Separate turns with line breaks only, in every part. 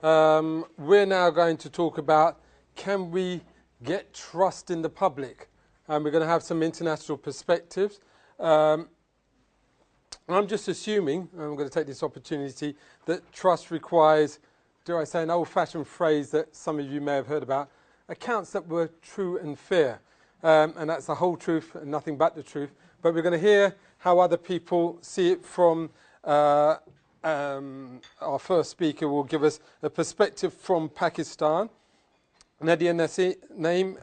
We're now going to talk about, can we get trust in the public? And we're going to have some international perspectives. I'm just assuming, and I'm going to take this opportunity, that trust requires, dare I say, an old-fashioned phrase that some of you may have heard about, accounts that were true and fair. And that's the whole truth and nothing but the truth. But we're going to hear how other people see it from our first speaker will give us a perspective from Pakistan. Nadia Naseem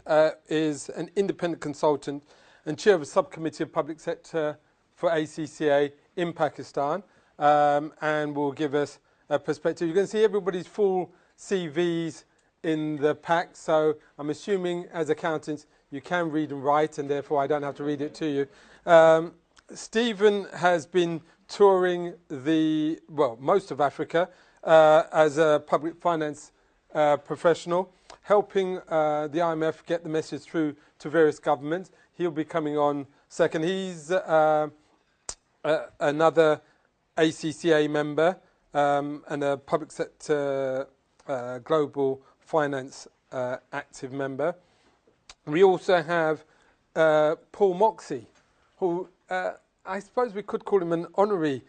is an independent consultant and chair of a subcommittee of public sector for ACCA in Pakistan, and will give us a perspective. You can see everybody's full CVs in the pack, so I'm assuming as accountants you can read and write, and therefore I don't have to read it to you. Stephen has been touring most of Africa as a public finance professional, helping the IMF get the message through to various governments. He'll be coming on second. He's another ACCA member and a public sector global finance active member. We also have Paul Moxey, who I suppose we could call him an honorary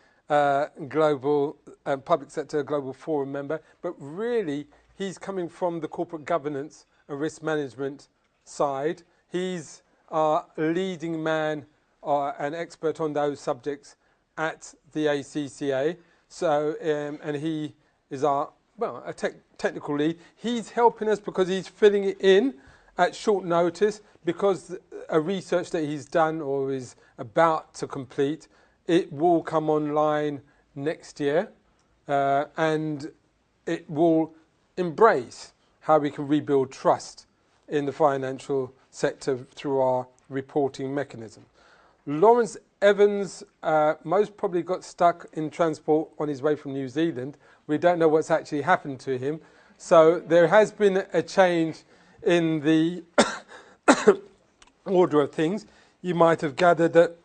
global public sector global forum member, but really he's coming from the corporate governance and risk management side. He's our leading man, an expert on those subjects at the ACCA. So, and he is our, a technical lead. He's helping us because he's filling it in at short notice, because a research that he's done or is about to complete, it will come online next year, and it will embrace how we can rebuild trust in the financial sector through our reporting mechanism. Lawrence Evans most probably got stuck in transport on his way from New Zealand. We don't know what's actually happened to him. So there has been a change in the order of things. You might have gathered that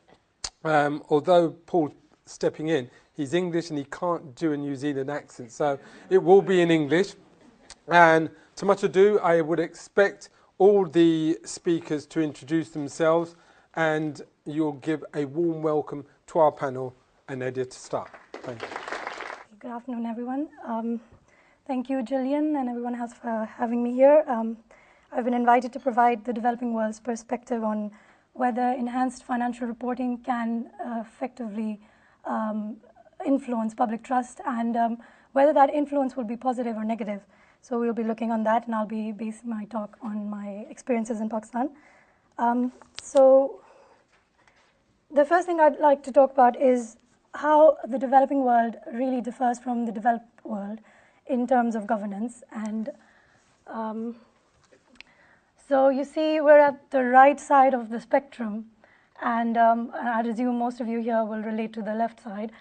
although Paul's stepping in, he's English and he can't do a New Zealand accent. So it will be in English. And to much ado, I would expect all the speakers to introduce themselves, and you'll give a warm welcome to our panel and Nadia to start. Thank you.
Good afternoon, everyone. Thank you, Gillian, and everyone else for having me here. I've been invited to provide the developing world's perspective on whether enhanced financial reporting can effectively influence public trust, and whether that influence will be positive or negative. So we'll be looking on that, and I'll be basing my talk on my experiences in Pakistan. So the first thing I'd like to talk about is how the developing world really differs from the developed world in terms of governance. And so you see, we're at the right side of the spectrum, and I'd assume most of you here will relate to the left side.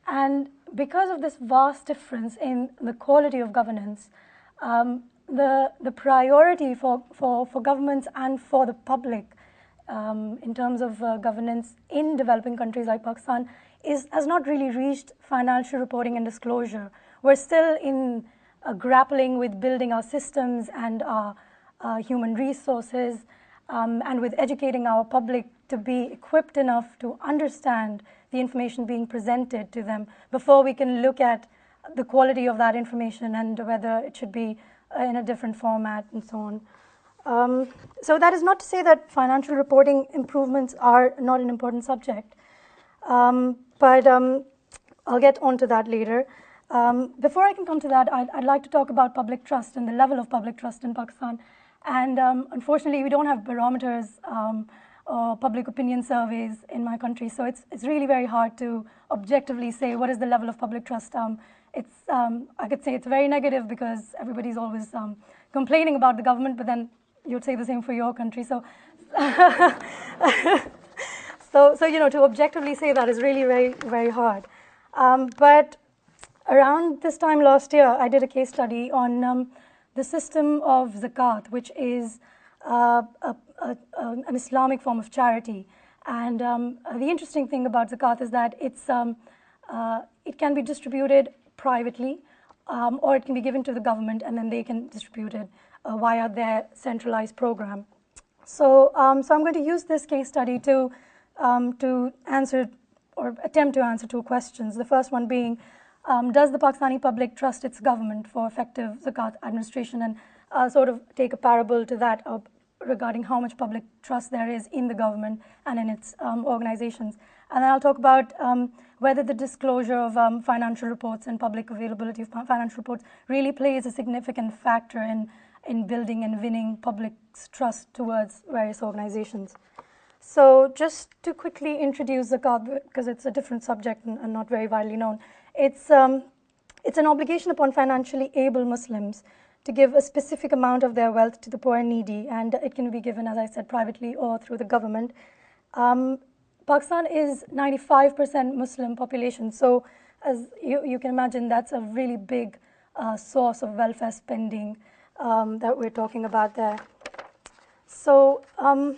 And because of this vast difference in the quality of governance, the priority for governments and for the public in terms of governance in developing countries like Pakistan has not really reached financial reporting and disclosure. We're still in grappling with building our systems and our human resources, and with educating our public to be equipped enough to understand the information being presented to them before we can look at the quality of that information and whether it should be in a different format and so on. So that is not to say that financial reporting improvements are not an important subject, but I'll get onto that later. Before I can come to that, I'd like to talk about public trust and the level of public trust in Pakistan. And unfortunately, we don't have barometers or public opinion surveys in my country, so it's really very hard to objectively say what is the level of public trust. I could say it's very negative because everybody's always complaining about the government, but then you'd say the same for your country. So, so you know, to objectively say that is really very, very hard. But around this time last year, I did a case study on the system of zakat, which is an Islamic form of charity. And the interesting thing about zakat is that it can be distributed privately or it can be given to the government and then they can distribute it via their centralized program. So I'm going to use this case study to answer or attempt to answer two questions. The first one being, does the Pakistani public trust its government for effective zakat administration, and sort of take a parable to that regarding how much public trust there is in the government and in its organizations. And then I'll talk about whether the disclosure of financial reports and public availability of financial reports really plays a significant factor in building and winning public's trust towards various organizations. So just to quickly introduce zakat, because it's a different subject and not very widely known, it's an obligation upon financially able Muslims to give a specific amount of their wealth to the poor and needy, and it can be given, as I said, privately or through the government. Pakistan is 95% Muslim population, so as you can imagine, that's a really big source of welfare spending that we're talking about there. So I'll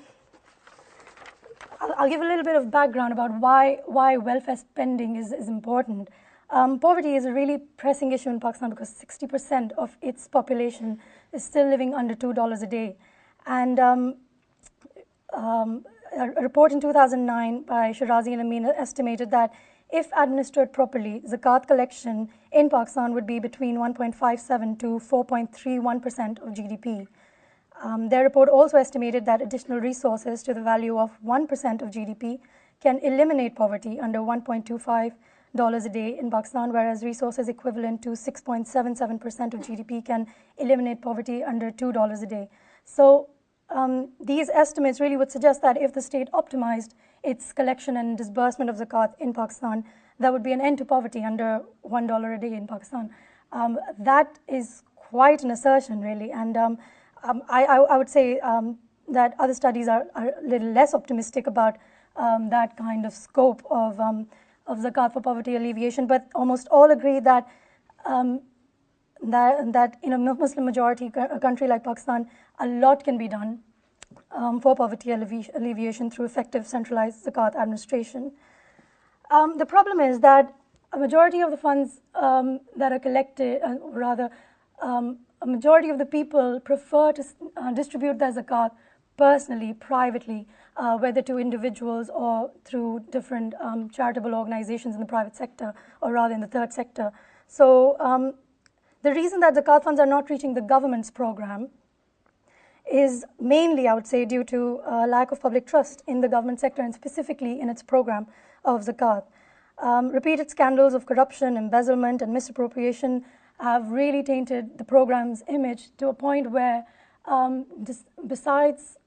give a little bit of background about why welfare spending is important. Poverty is a really pressing issue in Pakistan because 60% of its population is still living under $2 a day. And a report in 2009 by Shirazi and Amin estimated that if administered properly, zakat collection in Pakistan would be between 1.57 to 4.31% of GDP. Their report also estimated that additional resources to the value of 1% of GDP can eliminate poverty under $1.25 a day in Pakistan, whereas resources equivalent to 6.77% of GDP can eliminate poverty under $2 a day. So these estimates really would suggest that if the state optimized its collection and disbursement of zakat in Pakistan, there would be an end to poverty under $1 a day in Pakistan. That is quite an assertion, really, and I would say that other studies are a little less optimistic about that kind of scope of zakat for poverty alleviation, but almost all agree that that in a Muslim majority country like Pakistan, a lot can be done for poverty alleviation through effective centralized zakat administration. The problem is that a majority of the funds that are collected, a majority of the people prefer to distribute their zakat personally, privately, whether to individuals or through different charitable organizations in the private sector, or rather in the third sector. So the reason that zakat funds are not reaching the government's program is mainly, I would say, due to lack of public trust in the government sector and specifically in its program of zakat. Repeated scandals of corruption, embezzlement, and misappropriation have really tainted the program's image to a point where, besides